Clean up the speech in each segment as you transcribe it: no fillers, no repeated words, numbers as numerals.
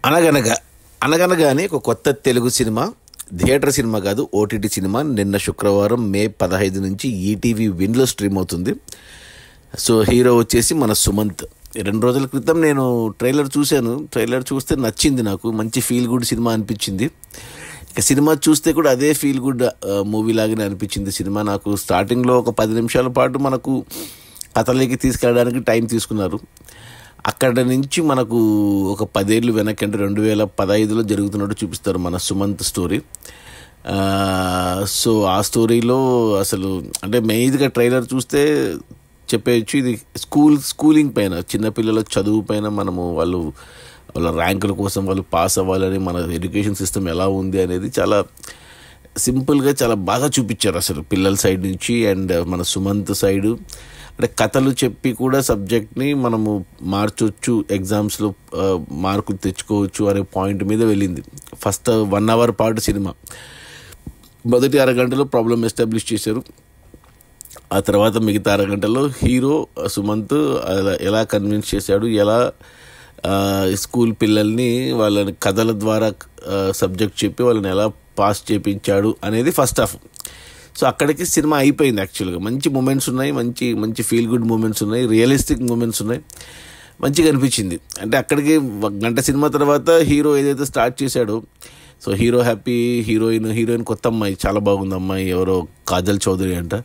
అనగనగా అనగనగా అని ఒక కొత్త తెలుగు సినిమా, థియేటర్ సినిమా కాదు, ఓటీటీ సినిమా నిన్న శుక్రవారం మే 15 నుంచి ఈటీవీ విన్లో స్ట్రీమ్ అవుతుంది. సో హీరో వచ్చేసి మన సుమంత్. 2 రోజుల క్రితం నేను ట్రైలర్ చూశాను. ట్రైలర్ చూస్తే నచ్చింది, నాకు మంచి ఫీల్ గుడ్ సినిమా అనిపించింది. ఇక సినిమా చూస్తే కూడా అదే ఫీల్ గుడ్ మూవీ లాగానే అనిపించింది సినిమా. నాకు స్టార్టింగ్లో ఒక 10 నిమిషాల పాటు మనకు కథలోకి తీసుకెళ్ళడానికి టైం తీసుకున్నారు. అక్కడ నుంచి మనకు ఒక 10 ఏళ్ళు వెనక్కి, అంటే 2015లో జరుగుతున్నట్టు చూపిస్తారు మన సుమంత్ స్టోరీ. సో ఆ స్టోరీలో అసలు అంటే మెయిన్గా ట్రైలర్ చూస్తే చెప్పేయచ్చు, ఇది స్కూలింగ్ పైన, చిన్నపిల్లల చదువు పైన మనము వాళ్ళ ర్యాంకుల కోసం వాళ్ళు పాస్ అవ్వాలని మన ఎడ్యుకేషన్ సిస్టమ్ ఎలా ఉంది అనేది చాలా సింపుల్గా చాలా బాగా చూపించారు అసలు పిల్లల సైడ్ నుంచి. అండ్ మన సుమంత్ సైడు అంటే కథలు చెప్పి కూడా సబ్జెక్ట్ని మనము మార్చొచ్చు, ఎగ్జామ్స్లో మార్కులు తెచ్చుకోవచ్చు అనే పాయింట్ మీద వెళ్ళింది. ఫస్ట్ 1 అవర్ పాటు సినిమా, మొదటి అరగంటలో ప్రాబ్లం ఎస్టాబ్లిష్ చేశారు. ఆ తర్వాత మిగతా అరగంటలో హీరో సుమంత్ ఎలా కన్విన్స్ చేశాడు, ఎలా స్కూల్ పిల్లల్ని వాళ్ళని కథల ద్వారా సబ్జెక్ట్ చెప్పి వాళ్ళని ఎలా పాస్ చేయించాడు అనేది ఫస్ట్ హాఫ్. సో అక్కడికి సినిమా అయిపోయింది. యాక్చువల్గా మంచి మూమెంట్స్ ఉన్నాయి, మంచి మంచి ఫీల్ గుడ్ మూమెంట్స్ ఉన్నాయి, రియలిస్టిక్ మూమెంట్స్ ఉన్నాయి, మంచిగా అనిపించింది. అంటే అక్కడికి 1 గంట సినిమా తర్వాత హీరో ఏదైతే స్టార్ట్ చేశాడో, సో హీరో హ్యాపీ, హీరోయిన్ కొత్త అమ్మాయి, చాలా బాగుంది అమ్మాయి, ఎవరో కాజల్ చౌదరి అంట.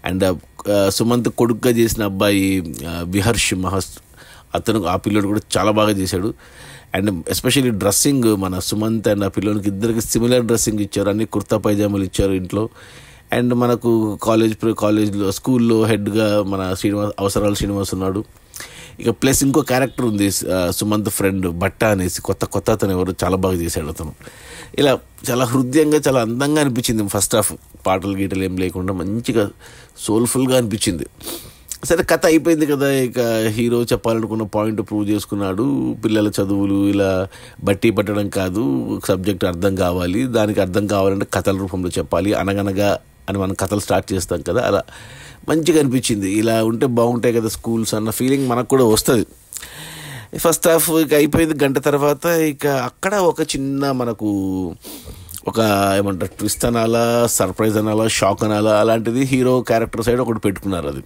అండ్ సుమంత్ కొడుకుగా చేసిన అబ్బాయి విహర్ష్ మహస్, అతను ఆ పిల్లోడు కూడా చాలా బాగా చేశాడు. అండ్ ఎస్పెషల్లీ డ్రెస్సింగ్, మన సుమంత్ అండ్ ఆ పిల్లోనికి ఇద్దరికి సిమిలర్ డ్రెస్సింగ్ ఇచ్చారు, అన్ని కుర్తా పైజామాలు ఇచ్చారు ఇంట్లో. అండ్ మనకు కాలేజ్లో స్కూల్లో హెడ్గా మన అవసరాల శ్రీనివాస్ ఉన్నాడు. ఇక ప్లస్ ఇంకో క్యారెక్టర్ ఉంది, సుమంత్ ఫ్రెండ్ బట్ట అనేసి, కొత్త అతను ఎవరు, చాలా బాగా చేశాడు అతను. ఇలా చాలా హృదయంగా చాలా అందంగా అనిపించింది ఫస్ట్ హాఫ్. పాటలు గీటలు ఏం లేకుండా మంచిగా సోల్ఫుల్గా అనిపించింది. సరే కథ అయిపోయింది కదా, ఇక హీరో చెప్పాలనుకున్న పాయింట్ ప్రూవ్ చేసుకున్నాడు. పిల్లల చదువులు ఇలా బట్టి పట్టడం కాదు, సబ్జెక్ట్ అర్థం కావాలి, దానికి అర్థం కావాలంటే కథల రూపంలో చెప్పాలి, అనగనగా అని మనం కథలు స్టార్ట్ చేస్తాం కదా, అలా మంచిగా అనిపించింది. ఇలా ఉంటే బాగుంటాయి కదా స్కూల్స్ అన్న ఫీలింగ్ మనకు కూడా వస్తుంది. ఫస్ట్ హాఫ్ ఇక అయిపోయింది. గంట తర్వాత ఇక అక్కడ ఒక చిన్న మనకు ఒక ఏమంటారు ట్విస్ట్ అనాలా, సర్ప్రైజ్ అనాలా, షాక్ అనాలా, అలాంటిది హీరో క్యారెక్టర్ సైడ్ ఒకటి పెట్టుకున్నారు. అది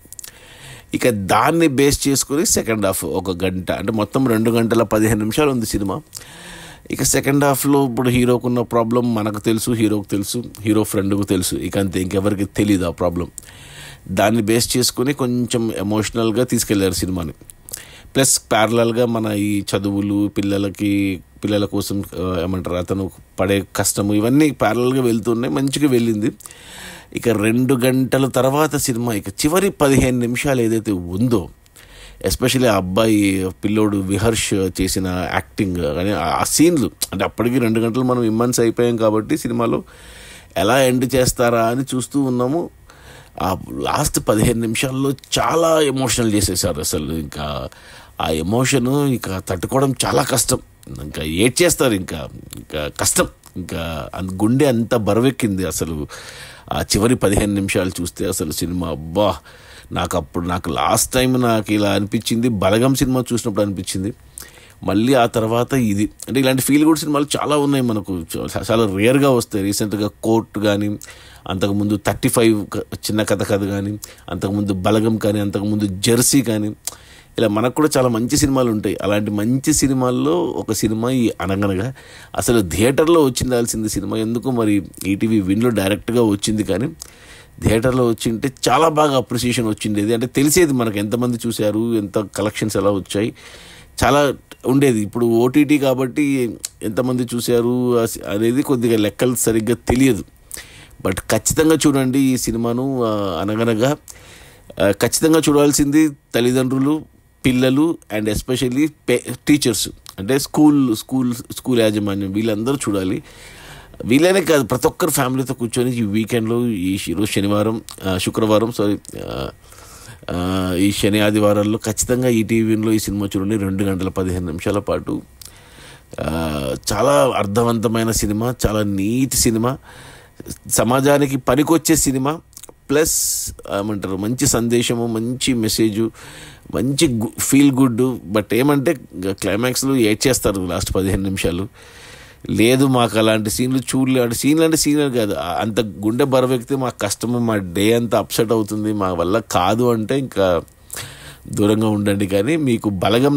ఇక దాన్ని బేస్ చేసుకుని సెకండ్ హాఫ్ 1 గంట, అంటే మొత్తం 2 గంటల 15 నిమిషాలు ఉంది సినిమా. ఇక సెకండ్ హాఫ్లో ఇప్పుడు హీరోకున్న ప్రాబ్లం మనకు తెలుసు, హీరోకు తెలుసు, హీరో ఫ్రెండ్కు తెలుసు, ఇక అంతే, ఇంకెవరికి తెలియదు ఆ ప్రాబ్లం. దాన్ని బేస్ చేసుకుని కొంచెం ఎమోషనల్గా తీసుకెళ్లారు సినిమాని. ప్లస్ ప్యారలల్గా మన ఈ చదువులు, పిల్లల కోసం ఏమంటారు అతను పడే కష్టము, ఇవన్నీ ప్యారలల్గా వెళ్తున్నాయి, మంచిగా వెళ్ళింది. ఇక 2 గంటల తర్వాత సినిమా ఇక చివరి 15 నిమిషాలు ఏదైతే ఉందో, ఎస్పెషల్లీ ఆ అబ్బాయి పిల్లోడు విహర్ష్ చేసిన యాక్టింగ్ కానీ ఆ సీన్లు, అంటే అప్పటికి 2 గంటలు మనం ఇమ్మన్స్ అయిపోయాం కాబట్టి సినిమాలో ఎలా ఎండ్ చేస్తారా అని చూస్తూ ఉన్నాము. ఆ లాస్ట్ 15 నిమిషాల్లో చాలా ఎమోషనల్ చేసేసారు అసలు. ఇంకా ఆ ఎమోషను ఇక తట్టుకోవడం చాలా కష్టం, ఇంకా ఏడ్చేస్తారు, ఇంకా కష్టం, ఇంకా గుండె అంత బరువెక్కింది అసలు ఆ చివరి 15 నిమిషాలు చూస్తే అసలు సినిమా. అబ్బా, నాకు లాస్ట్ టైం నాకు ఇలా అనిపించింది బలగం సినిమా చూసినప్పుడు అనిపించింది. మళ్ళీ ఆ తర్వాత ఇది, అంటే ఇలాంటి ఫీల్ గుడ్ సినిమాలు చాలా ఉన్నాయి మనకు, చాలా రేర్గా వస్తాయి. రీసెంట్గా కోర్ట్ కానీ, అంతకుముందు 35 చిన్న కథ కానీ, అంతకుముందు బలగం కానీ, అంతకుముందు జెర్సీ కానీ, ఇలా మనకు కూడా చాలా మంచి సినిమాలు ఉంటాయి. అలాంటి మంచి సినిమాల్లో ఒక సినిమా ఈ అనగనగా. అసలు థియేటర్లో వచ్చిందాల్సింది సినిమా, ఎందుకు మరి ఈటీవీ విన్లో డైరెక్ట్గా వచ్చింది, కానీ థియేటర్లో వచ్చింటే చాలా బాగా అప్రిసియేషన్ వచ్చిండేది. అంటే తెలిసేది మనకు ఎంతమంది చూశారు, ఎంత కలెక్షన్స్ ఎలా వచ్చాయి, చాలా ఉండేది. ఇప్పుడు ఓటీటీ కాబట్టి ఎంతమంది చూశారు అనేది కొద్దిగా లెక్కలు సరిగ్గా తెలియదు. బట్ ఖచ్చితంగా చూడండి ఈ సినిమాను, అనగనగా. ఖచ్చితంగా చూడాల్సింది తల్లిదండ్రులు, పిల్లలు అండ్ ఎస్పెషల్లీ టీచర్స్, అంటే స్కూల్ యాజమాన్యం, వీళ్ళందరూ చూడాలి. వీళ్ళనే కాదు, ప్రతి ఒక్కరు ఫ్యామిలీతో కూర్చొని ఈ వీకెండ్లో, ఈరోజు శుక్రవారం ఈ శని ఆదివారాల్లో ఖచ్చితంగా ఈటీవీలో ఈ సినిమా చూడండి. 2 గంటల 15 నిమిషాల పాటు చాలా అర్థవంతమైన సినిమా, చాలా నీట్ సినిమా, సమాజానికి పనికొచ్చే సినిమా. ప్లస్ ఏమంటారు మంచి సందేశము, మంచి మెసేజు, మంచి ఫీల్ గుడ్. బట్ ఏమంటే క్లైమాక్స్లో ఏడ్చేస్తారు లాస్ట్ 15 నిమిషాలు. లేదు మాకు అలాంటి సీన్లు చూడలేదు, సీన్లు అంటే సీన్లు కాదు, అంత గుండె బరువెక్కితే మాకు కష్టము, మా డే అంతా అప్సెట్ అవుతుంది, మా వల్ల కాదు అంటే ఇంకా దూరంగా ఉండండి. కానీ మీకు బలగం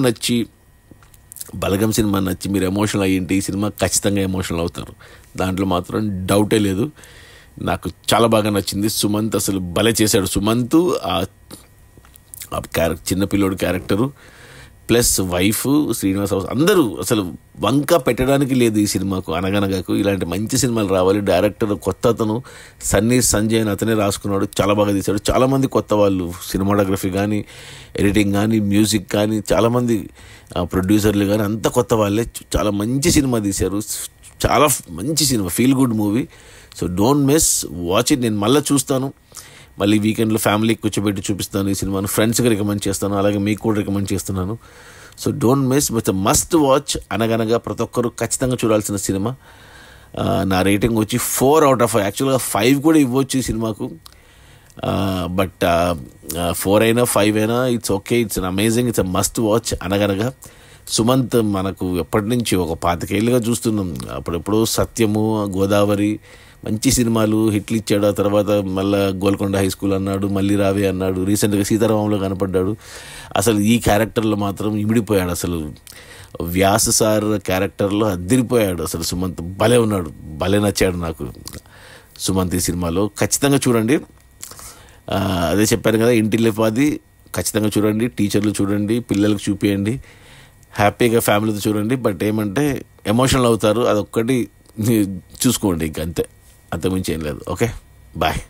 సినిమా నచ్చి మీరు ఎమోషనల్ అయ్యింటే ఈ సినిమా ఖచ్చితంగా ఎమోషనల్ అవుతారు, దాంట్లో మాత్రం డౌటే లేదు. నాకు చాలా బాగా నచ్చింది. సుమంత్ అసలు భలే చేశాడు. సుమంత్ ఆ చిన్నపిల్లోడు క్యారెక్టరు ప్లస్ వైఫ్ శ్రీనివాస్ అందరూ అసలు వంక పెట్టడానికి లేదు ఈ సినిమాకు. అనగనగాకు ఇలాంటి మంచి సినిమాలు రావాలి. డైరెక్టర్ కొత్త అతను సన్నీ సంజయ్ అని అతనే రాసుకున్నాడు, చాలా బాగా తీశాడు. చాలామంది కొత్త వాళ్ళు, సినిమాటోగ్రఫీ కానీ, ఎడిటింగ్ కానీ, మ్యూజిక్ కానీ, చాలామంది ప్రొడ్యూసర్లు కానీ అంత కొత్త వాళ్ళే. చాలా మంచి సినిమా తీశారు, చాలా మంచి cinema, feel good movie. So don't miss, watch it. నేను మళ్ళీ చూస్తాను, మళ్ళీ వీకెండ్లో ఫ్యామిలీకి కూర్చోబెట్టి చూపిస్తాను ఈ సినిమాను, ఫ్రెండ్స్కి రికమెండ్ చేస్తాను, అలాగే మీకు కూడా రికమెండ్ చేస్తున్నాను. So don't miss, with must watch. అనగనగా ప్రతి ఒక్కరు ఖచ్చితంగా చూడాల్సిన సినిమా. నా రేటింగ్ వచ్చి 4/5. యాక్చువల్గా 5 కూడా ఇవ్వచ్చు ఈ సినిమాకు, బట్ 4 అయినా 5 అయినా it's okay. It's an amazing, it's a must watch. అనగనగా సుమంత్ మనకు ఎప్పటి నుంచి ఒక 25 ఏళ్ళుగా చూస్తున్నాం. అప్పుడెప్పుడు సత్యము, గోదావరి మంచి సినిమాలు హిట్లు ఇచ్చాడు. ఆ తర్వాత మళ్ళీ గోల్కొండ హై స్కూల్ అన్నాడు, మళ్ళీ రావే అన్నాడు, రీసెంట్గా సీతారామంలో కనపడ్డాడు. అసలు ఈ క్యారెక్టర్లో మాత్రం ఇమిడిపోయాడు. అసలు వ్యాస్ సార్ క్యారెక్టర్లో అద్దిరిపోయాడు. అసలు సుమంత్ భలే ఉన్నాడు, భలే నచ్చాడు నాకు సుమంత్ ఈ సినిమాలో. ఖచ్చితంగా చూడండి. అదే చెప్పాను కదా, ఇంటిల్లిపాది ఖచ్చితంగా చూడండి, టీచర్లు చూడండి, పిల్లలకు చూపించండి, హ్యాపీగా ఫ్యామిలీతో చూడండి. బట్ ఏమంటే ఎమోషనల్ అవుతారు, అదొక్కటి చూసుకోండి, ఇంకంతే, అంతకుమించి ఏం లేదు. Okay, bye.